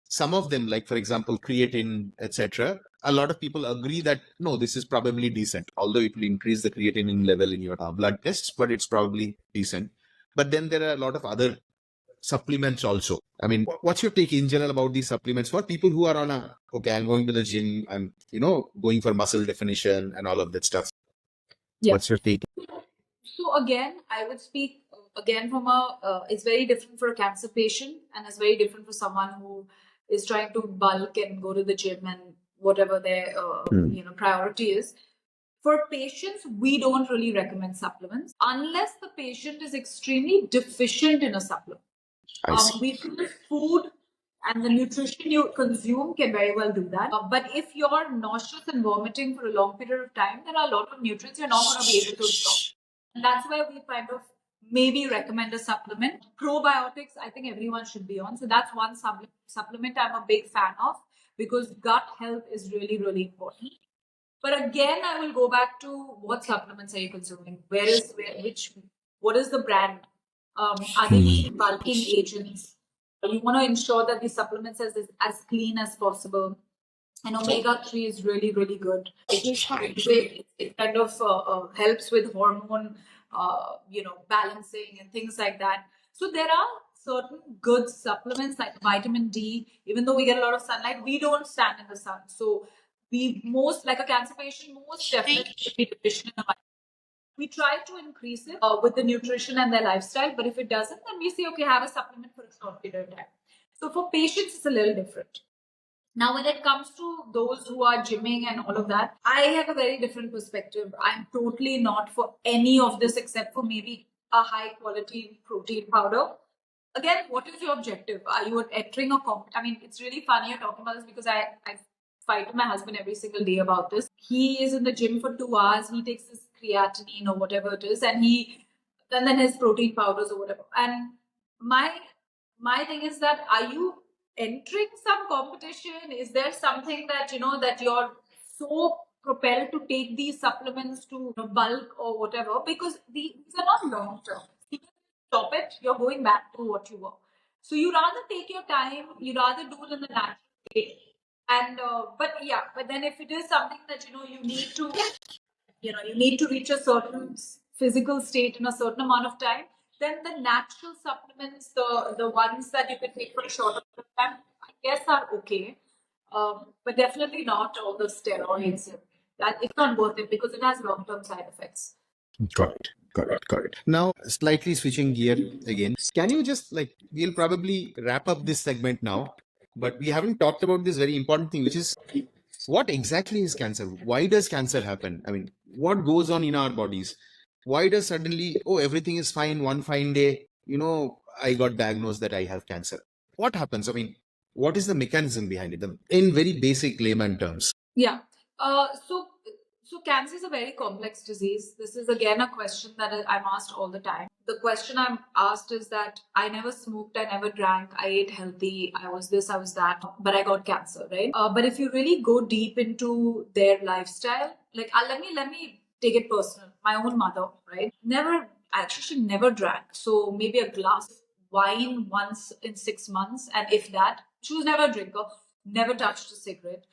some of them, like for example, creatine, etc., a lot of people agree that no, this is probably decent, although it will increase the creatinine level in your blood tests, but it's probably decent. But then there are a lot of other supplements also. I mean, what's your take in general about these supplements for people who are on a, okay, I'm going to the gym, I'm, going for muscle definition and all of that stuff. Yeah. What's your take? So again, I would speak again from it's very different for a cancer patient, and it's very different for someone who is trying to bulk and go to the gym and whatever their priority is. For patients, we don't really recommend supplements unless the patient is extremely deficient in a supplement. We feel food and the nutrition you consume can very well do that. But if you're nauseous and vomiting for a long period of time, there are a lot of nutrients you're not going to be able to absorb. And that's why we kind of maybe recommend a supplement. Probiotics, I think everyone should be on. So that's one supplement I'm a big fan of, because gut health is really, really important. But again, I will go back to what supplements are you consuming? What is the brand? Are they using bulking agents? You want to ensure that the supplements is as clean as possible. And omega-3 is really, really good. It kind of helps with hormone, balancing and things like that. So there are certain good supplements like vitamin D. Even though we get a lot of sunlight, we don't stand in the sun. So like a cancer patient, most definitely should be deficient in a vitamin. We try to increase it with the nutrition and their lifestyle. But if it doesn't, then we say, okay, have a supplement for a short period of time. So for patients, it's a little different. Now, when it comes to those who are gymming and all of that, I have a very different perspective. I'm totally not for any of this except for maybe a high quality protein powder. Again, what is your objective? Are you entering a I mean, it's really funny you're talking about this, because I fight with my husband every single day about this. He is in the gym for 2 hours. He takes his creatinine or whatever it is, and then his protein powders or whatever. And my thing is that, are you entering some competition? Is there something that that you're so propelled to take these supplements to bulk or whatever? Because these are not long term. Stop it, you're going back to what you were. So you rather take your time, you rather do it in the natural way. And but then if it is something that you need to reach a certain physical state in a certain amount of time, then the natural supplements, the ones that you can take for a shorter period of time, I guess are okay. But definitely not all the steroids. That it's not worth it, because it has long-term side effects. Got it. Got it. Got it. Now, slightly switching gear again, can you just we'll probably wrap up this segment now, but we haven't talked about this very important thing, which is what exactly is cancer? Why does cancer happen? I mean, what goes on in our bodies? Why does suddenly, oh, everything is fine one fine day, I got diagnosed that I have cancer? What happens? I mean, what is the mechanism behind it? In very basic layman terms. Yeah. So cancer is a very complex disease. This is again a question that I'm asked all the time. The question I'm asked is that I never smoked, I never drank, I ate healthy, I was this, I was that, but I got cancer, right? But if you really go deep into their lifestyle, like let me take it personal. My own mother, right? Actually, she never drank. So maybe a glass of wine once in 6 months, and if that. She was never a drinker, never touched a cigarette.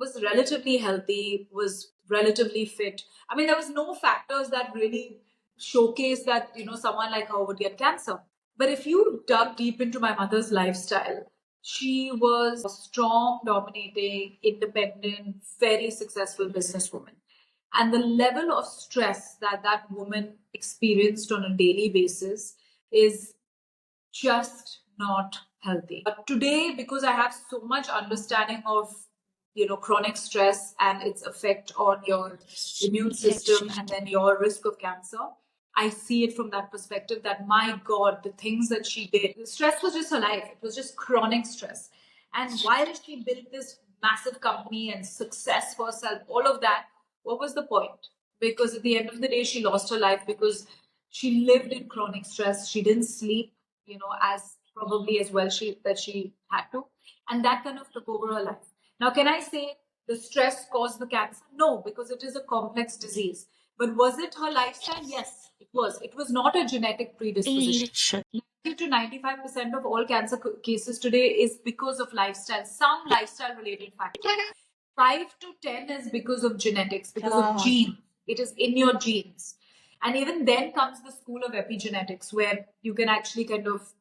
Was relatively healthy, was relatively fit. I mean, there was no factors that really showcase that someone like her would get cancer. But if you dug deep into my mother's lifestyle, she was a strong, dominating, independent, very successful businesswoman. And the level of stress that that woman experienced on a daily basis is just not healthy. But today, because I have so much understanding of chronic stress and its effect on your immune system and then your risk of cancer, I see it from that perspective that, my God, the things that she did, the stress was just her life. It was just chronic stress. And while she built this massive company and success for herself, all of that, what was the point? because at the end of the day, she lost her life because she lived in chronic stress. She didn't sleep, as probably as well she had to, and that kind of took over her life. Now, can I say the stress caused the cancer? No, because it is a complex disease. But was it her lifestyle? Yes, it was. It was not a genetic predisposition. 90 to 95% of all cancer cases today is because of lifestyle, some lifestyle related factor. 5 to 10 is because of genetics, because of genes. It is in your genes. And even then comes the school of epigenetics, where you can actually kind of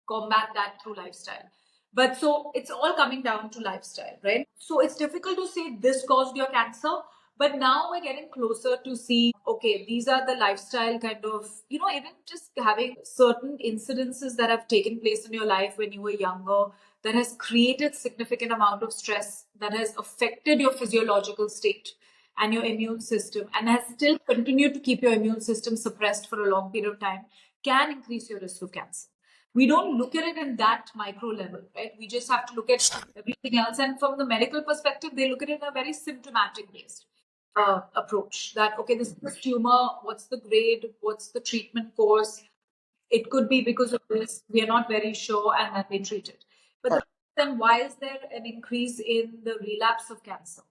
combat that through lifestyle. But so it's all coming down to lifestyle, right? So it's difficult to say this caused your cancer, but now we're getting closer to see, okay, these are the lifestyle kind of, even just having certain incidences that have taken place in your life when you were younger that has created significant amount of stress that has affected your physiological state and your immune system and has still continued to keep your immune system suppressed for a long period of time can increase your risk of cancer. We don't look at it in that micro level, right? We just have to look at everything else. And from the medical perspective, they look at it in a very symptomatic based approach that, okay, this is a tumor, what's the grade, what's the treatment course? It could be because of this, we are not very sure, and then they treat it. But then why is there an increase in the relapse of cancer?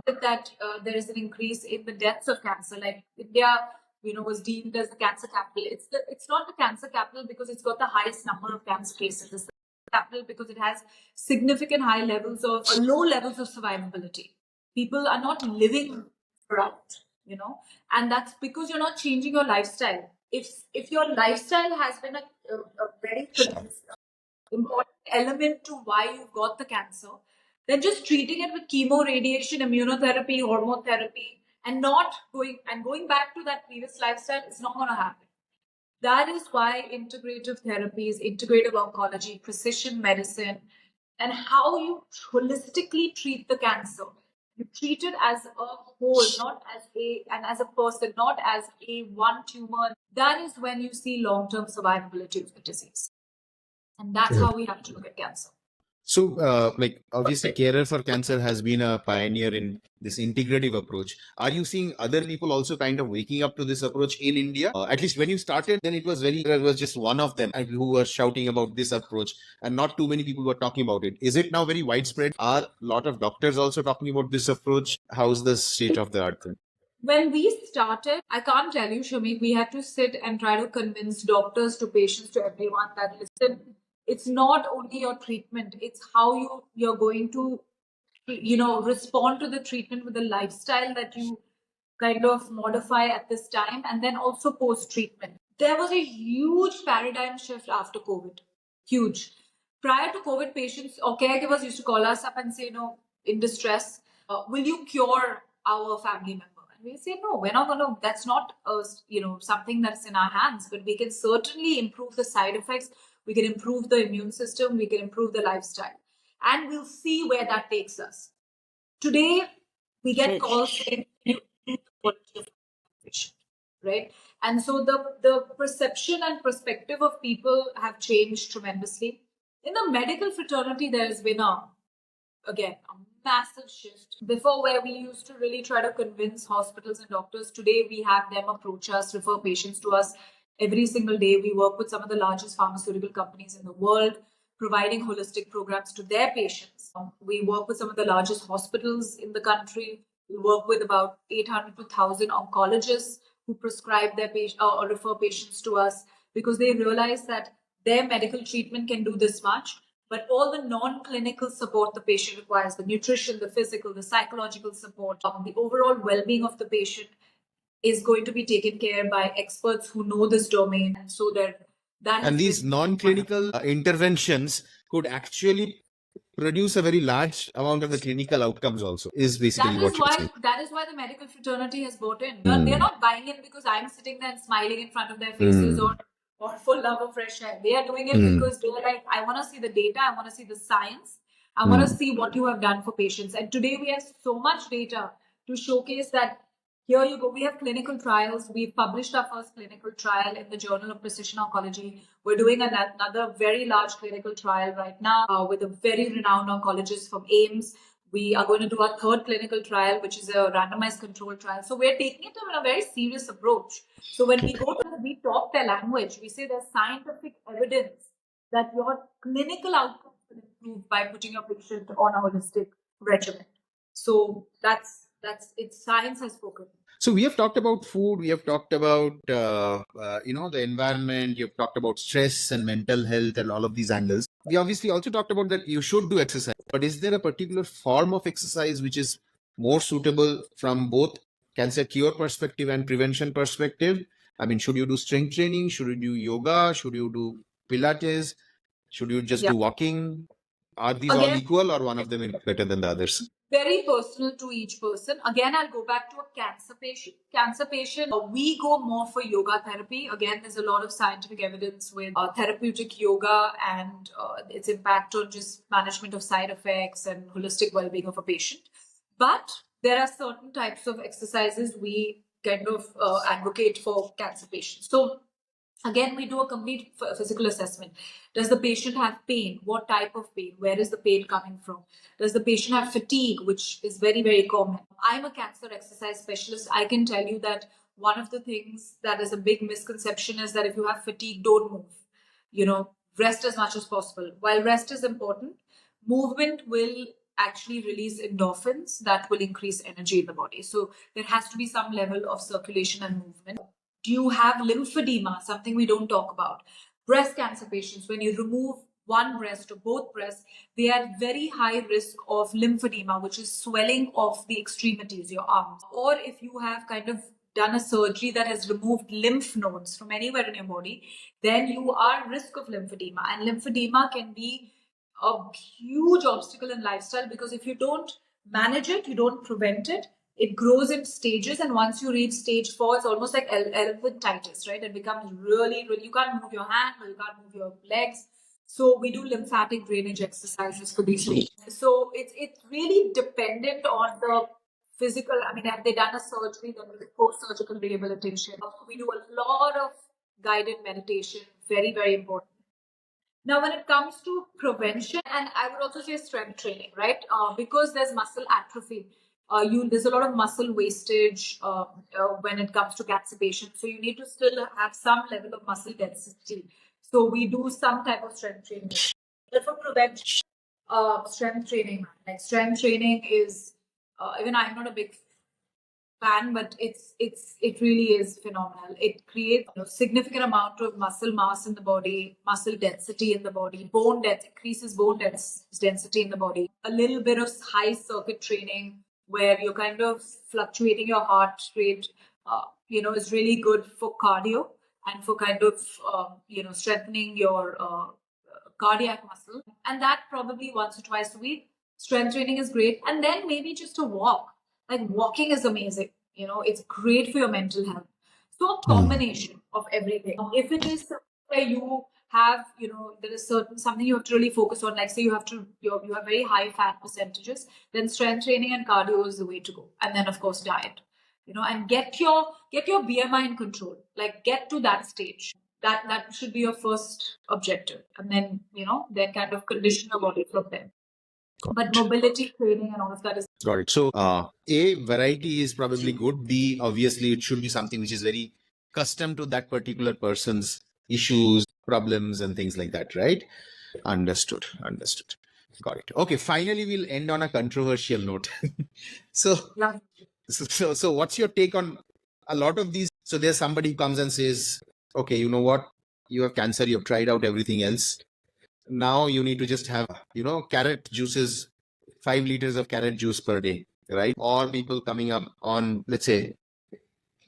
There is an increase in the deaths of cancer. Like India, was deemed as the cancer capital. It's not the cancer capital because it's got the highest number of cancer cases. It's the capital because it has significant low levels of survivability. People are not living throughout, and that's because you're not changing your lifestyle. If your lifestyle has been a very important element to why you got the cancer, then just treating it with chemo, radiation, immunotherapy, hormone therapy, and not going back to that previous lifestyle, it's not going to happen. That is why integrative therapies, integrative oncology, precision medicine, and how you holistically treat the cancer. You treat it as a whole, not as a person, not as a one tumor. That is when you see long-term survivability of the disease. And that's how we have to look at cancer. So, obviously, Carer for Cancer has been a pioneer in this integrative approach. Are you seeing other people also kind of waking up to this approach in India? At least when you started, then it was just one of them who were shouting about this approach, and not too many people were talking about it. Is it now very widespread? Are a lot of doctors also talking about this approach? How's the state of the art? When we started, I can't tell you, Shamik, we had to sit and try to convince doctors to patients to everyone that, listen, it's not only your treatment, it's how you're going to, respond to the treatment with the lifestyle that you kind of modify at this time, and then also post-treatment. There was a huge paradigm shift after COVID. Huge. Prior to COVID, patients or caregivers used to call us up and say, in distress, will you cure our family member? We say, no, we're not going to, that's not something that's in our hands, but we can certainly improve the side effects. We can improve the immune system. We can improve the lifestyle, and we'll see where that takes us. Today, we get calls saying, you improve the quality of patient, right? And so the perception and perspective of people have changed tremendously. In the medical fraternity, there's been a massive shift. Before, where we used to really try to convince hospitals and doctors, today we have them approach us, refer patients to us every single day. We work with some of the largest pharmaceutical companies in the world, providing holistic programs to their patients. We work with some of the largest hospitals in the country. We work with about 800 to 1,000 oncologists who prescribe their or refer patients to us because they realize that their medical treatment can do this much. But all the non-clinical support the patient requires, the nutrition, the physical, the psychological support, the overall well-being of the patient is going to be taken care by experts who know this domain. And so and these non-clinical interventions could actually produce a very large amount of the clinical outcomes also, is basically what you're saying. That is why the medical fraternity has bought in. They're not buying in because I'm sitting there and smiling in front of their faces or for love of fresh air. They are doing it because they're like, I want to see the data, I want to see the science, I want to see what you have done for patients. And today we have so much data to showcase that. Here you go. We have clinical trials. We've published our first clinical trial in the Journal of Precision Oncology. We're doing another very large clinical trial right now with a very renowned oncologist from AIMS. We are going to do our third clinical trial, which is a randomized control trial. So we're taking it in a very serious approach. So when we go to we talk their language, we say there's scientific evidence that your clinical outcomes will improve by putting your patient on a holistic regimen. So that's it's science has spoken. So we have talked about food, we have talked about the environment, you've talked about stress and mental health and all of these angles. We obviously also talked about that you should do exercise, but is there a particular form of exercise which is more suitable from both cancer cure perspective and prevention perspective? I mean, should you do strength training? Should you do yoga? Should you do Pilates? Should you just do walking? Are these all equal or one of them is better than the others? Very personal to each person. Again, I'll go back to a cancer patient. Cancer patient, we go more for yoga therapy. Again, there's a lot of scientific evidence with therapeutic yoga and its impact on just management of side effects and holistic well-being of a patient. But there are certain types of exercises we kind of advocate for cancer patients. So again, we do a complete physical assessment. Does the patient have pain? What type of pain? Where is the pain coming from? Does the patient have fatigue, which is very, very common? I'm a cancer exercise specialist. I can tell you that one of the things that is a big misconception is that if you have fatigue, don't move. Rest as much as possible. While rest is important, movement will actually release endorphins that will increase energy in the body. So there has to be some level of circulation and movement. Do you have lymphedema? Something we don't talk about. Breast cancer patients, when you remove one breast or both breasts, they are at very high risk of lymphedema, which is swelling of the extremities, your arms. Or if you have kind of done a surgery that has removed lymph nodes from anywhere in your body, then you are at risk of lymphedema. And lymphedema can be a huge obstacle in lifestyle because if you don't manage it, you don't prevent it, it grows in stages, and once you reach stage 4, it's almost like elephantitis, right? It becomes really, really, you can't move your hand or you can't move your legs. So we do lymphatic drainage exercises for these patients. So it's really dependent on the physical. I mean, have they done a surgery? Then we do post-surgical rehabilitation. We do a lot of guided meditation, very, very important. Now, when it comes to prevention, and I would also say strength training, right? Because there's muscle atrophy, there's a lot of muscle wastage when it comes to cancer patients. So you need to still have some level of muscle density. So we do some type of strength training. But for prevention, strength training is even I'm not a big fan, but it really is phenomenal. It creates a significant amount of muscle mass in the body, muscle density in the body, bone density, increases bone density in the body. A little bit of high circuit training where you're kind of fluctuating your heart rate, is really good for cardio and for kind of strengthening your cardiac muscle. And that probably once or twice a week. Strength training is great, and then maybe just a walk. Like walking is amazing. It's great for your mental health. So a combination of everything. If it is where you have, there is certain something you have to really focus on. Like say you have very high fat percentages, then strength training and cardio is the way to go. And then of course diet. And get your BMI in control. Like get to that stage. That should be your first objective. And then, then kind of condition your body from there. But mobility training and all of that is got it. So, A, variety is probably good. B, obviously, it should be something which is very custom to that particular person's issues, problems, and things like that, right? Understood. Understood. Got it. Okay. Finally, we'll end on a controversial note. so, love. so, what's your take on a lot of these? So, there's somebody who comes and says, okay, you know what? You have cancer. You've tried out everything else. Now you need to just have, carrot juices, 5 liters of carrot juice per day, right? Or people coming up on, let's say,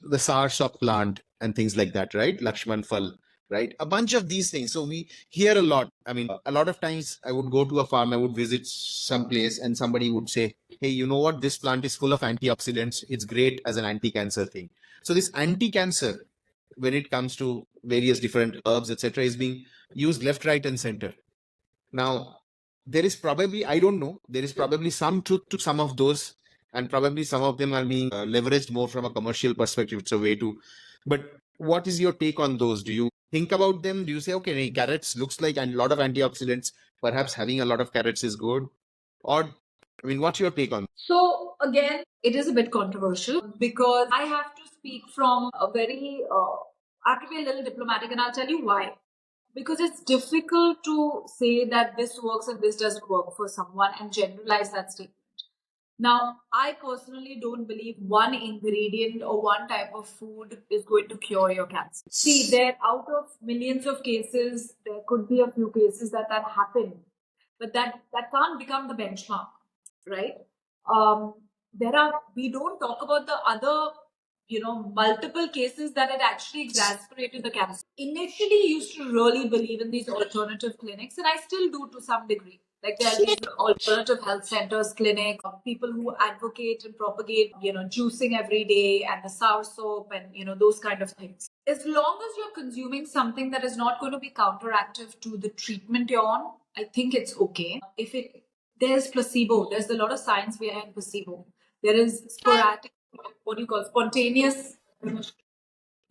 the soursop plant and things like that, right? Lakshman Phal, right? A bunch of these things. So we hear a lot. I mean, a lot of times I would go to a farm, I would visit some place and somebody would say, hey, you know what? This plant is full of antioxidants. It's great as an anti-cancer thing. So this anti-cancer, when it comes to various different herbs, etc., is being used left, right, and center. Now, there is probably, I don't know, there is probably some truth to some of those, and probably some of them are being leveraged more from a commercial perspective. It's a way to, but what is your take on those? Do you think about them? Do you say, okay, hey, carrots looks like a lot of antioxidants, perhaps having a lot of carrots is good? Or I mean, what's your take on? So again, it is a bit controversial because I have to speak from a very, I have to be a little diplomatic, and I'll tell you why. Because it's difficult to say that this works and this doesn't work for someone and generalize that statement. Now, I personally don't believe one ingredient or one type of food is going to cure your cancer. See, there out of millions of cases, there could be a few cases that happen, but that can't become the benchmark, right? Um, there are we don't talk about the other, multiple cases that had actually exacerbated the cancer. Initially, used to really believe in these alternative clinics, and I still do to some degree. Like there are these alternative health centers, clinics, people who advocate and propagate, juicing every day and the sour soap and those kind of things. As long as you're consuming something that is not going to be counteractive to the treatment you're on, I think it's okay. If it there's placebo, there's a lot of science behind placebo. There is sporadic, what do you call spontaneous remission.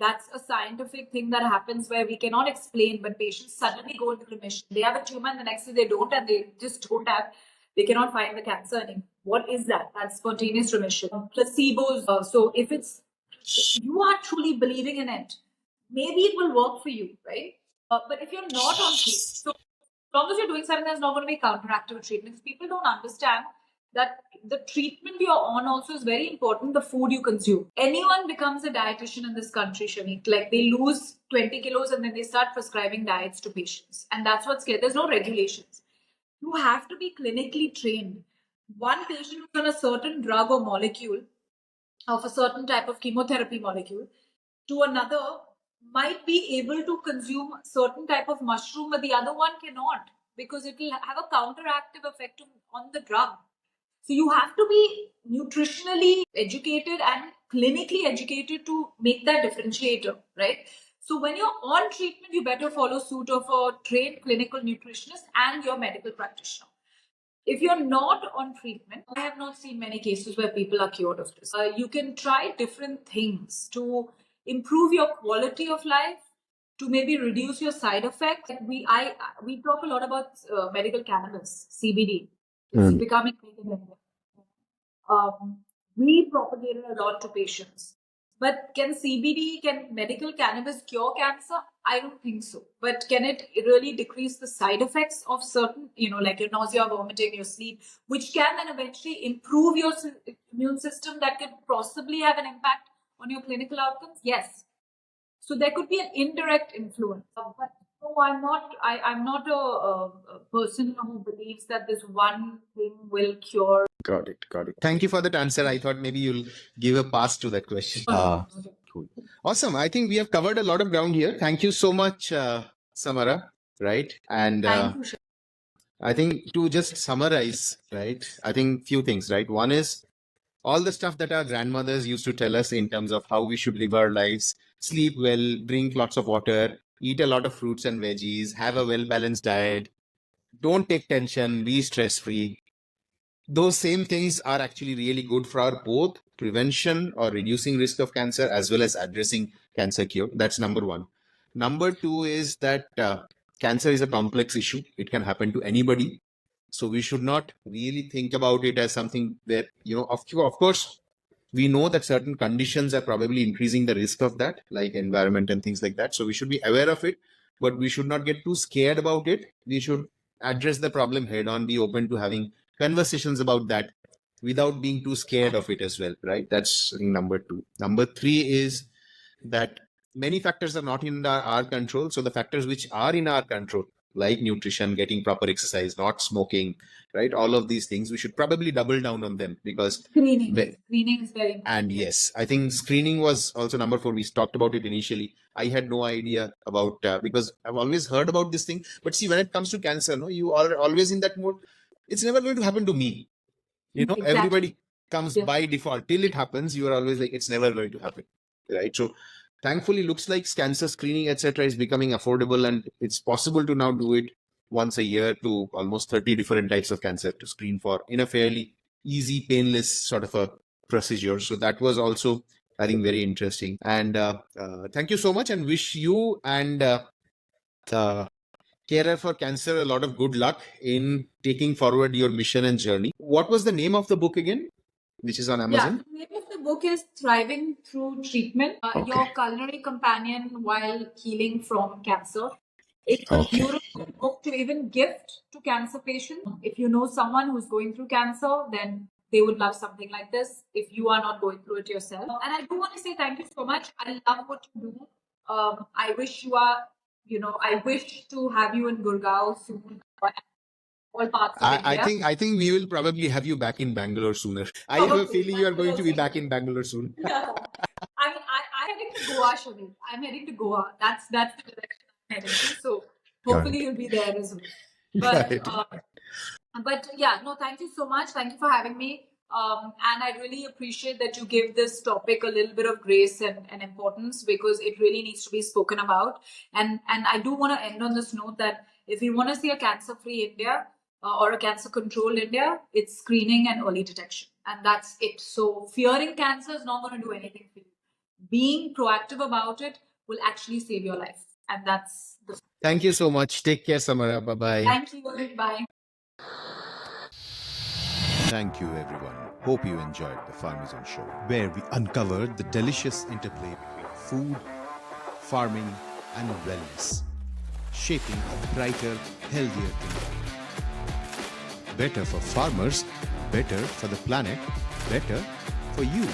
That's a scientific thing that happens where we cannot explain, but patients suddenly go into remission. They have a tumor and the next day they don't, and they just don't have, they cannot find the cancer anymore. What is that? That's spontaneous remission. Placebos. So if you are truly believing in it, maybe it will work for you, right? But if you're not on treatment, so as long as you're doing something that's not going to be counteractive treatment, people don't understand that the treatment you're on also is very important, the food you consume. Anyone becomes a dietitian in this country, Shanique. Like they lose 20 kilos and then they start prescribing diets to patients. And that's what's scary. There's no regulations. You have to be clinically trained. One patient who's on a certain drug or molecule of a certain type of chemotherapy molecule to another might be able to consume certain type of mushroom, but the other one cannot because it will have a counteractive effect on the drug. So you have to be nutritionally educated and clinically educated to make that differentiator, right? So when you're on treatment, you better follow suit of a trained clinical nutritionist and your medical practitioner. If you're not on treatment, I have not seen many cases where people are cured of this. You can try different things to improve your quality of life, to maybe reduce your side effects. We talk a lot about medical cannabis, CBD. It's becoming big in India. We propagate it a lot to patients. But can medical cannabis cure cancer? I don't think so. But can it really decrease the side effects of certain, like your nausea, vomiting, your sleep, which can then eventually improve your immune system that could possibly have an impact on your clinical outcomes? Yes. So there could be an indirect influence. But no, I'm not a person who believes that this one thing will cure. Got it. Got it. Thank you for that answer. I thought maybe you'll give a pass to that question. Cool. Awesome. I think we have covered a lot of ground here. Thank you so much, Samara. Right. And Thank you, I think to just summarize, right, I think few things, right? One is all the stuff that our grandmothers used to tell us in terms of how we should live our lives, sleep well, drink lots of water, eat a lot of fruits and veggies, have a well balanced diet, don't take tension, be stress free. Those same things are actually really good for our both prevention or reducing risk of cancer as well as addressing cancer cure. That's number one. Number two is that cancer is a complex issue. It can happen to anybody. So we should not really think about it as something where, of course, we know that certain conditions are probably increasing the risk of that, like environment and things like that. So we should be aware of it, but we should not get too scared about it. We should address the problem head on, be open to having conversations about that without being too scared of it as well, right? That's number two. Number three is that many factors are not in our control. So the factors which are in our control, like nutrition, getting proper exercise, not smoking, right? All of these things, we should probably double down on them because screening is very important. And yes, I think screening was also number four. We talked about it initially. I had no idea about because I've always heard about this thing. But see, when it comes to cancer, no, you are always in that mode. It's never going to happen to me. Exactly. Everybody comes by default. Till it happens, you are always like, it's never going to happen, right? So thankfully, looks like cancer screening, etc., is becoming affordable, and it's possible to now do it once a year to almost 30 different types of cancer to screen for in a fairly easy, painless sort of a procedure. So that was also, I think, very interesting. And thank you so much, and wish you and carer for cancer a lot of good luck in taking forward your mission and journey. What was the name of the book again, which is on Yeah, Amazon? the name of the book is Thriving Through Treatment, Okay. Your Culinary Companion While Healing from Cancer. It's a Okay. beautiful book to even gift to cancer patients. If you know someone who's going through cancer, then they would love something like this if you are not going through it yourself. And I do want to say thank you so much. I love what you do. I wish you are, I wish to have you in Gurgaon soon. All parts of India. I think we will probably have you back in Bangalore sooner. I have a Okay, feeling you are that will going to be also back be in Bangalore soon. yeah. I'm heading to Goa, Shamil. I'm heading to Goa. That's the direction I'm heading to. So Got hopefully it. you'll be there as well. Right. But yeah, no, thank you so much. Thank you for having me. And I really appreciate that you give this topic a little bit of grace and importance because it really needs to be spoken about. And I do want to end on this note that if we want to see a cancer-free India or a cancer-controlled India, it's screening and early detection. And that's it. So fearing cancer is not going to do anything for you. Being proactive about it will actually save your life. And that's the Thank you so much. Take care, Samara. Bye bye. thank you. Bye. Thank you, everyone. Hope you enjoyed the Farmizen Show, where we uncovered the delicious interplay between food, farming, and wellness, shaping a brighter, healthier India. Better for farmers, better for the planet, better for you.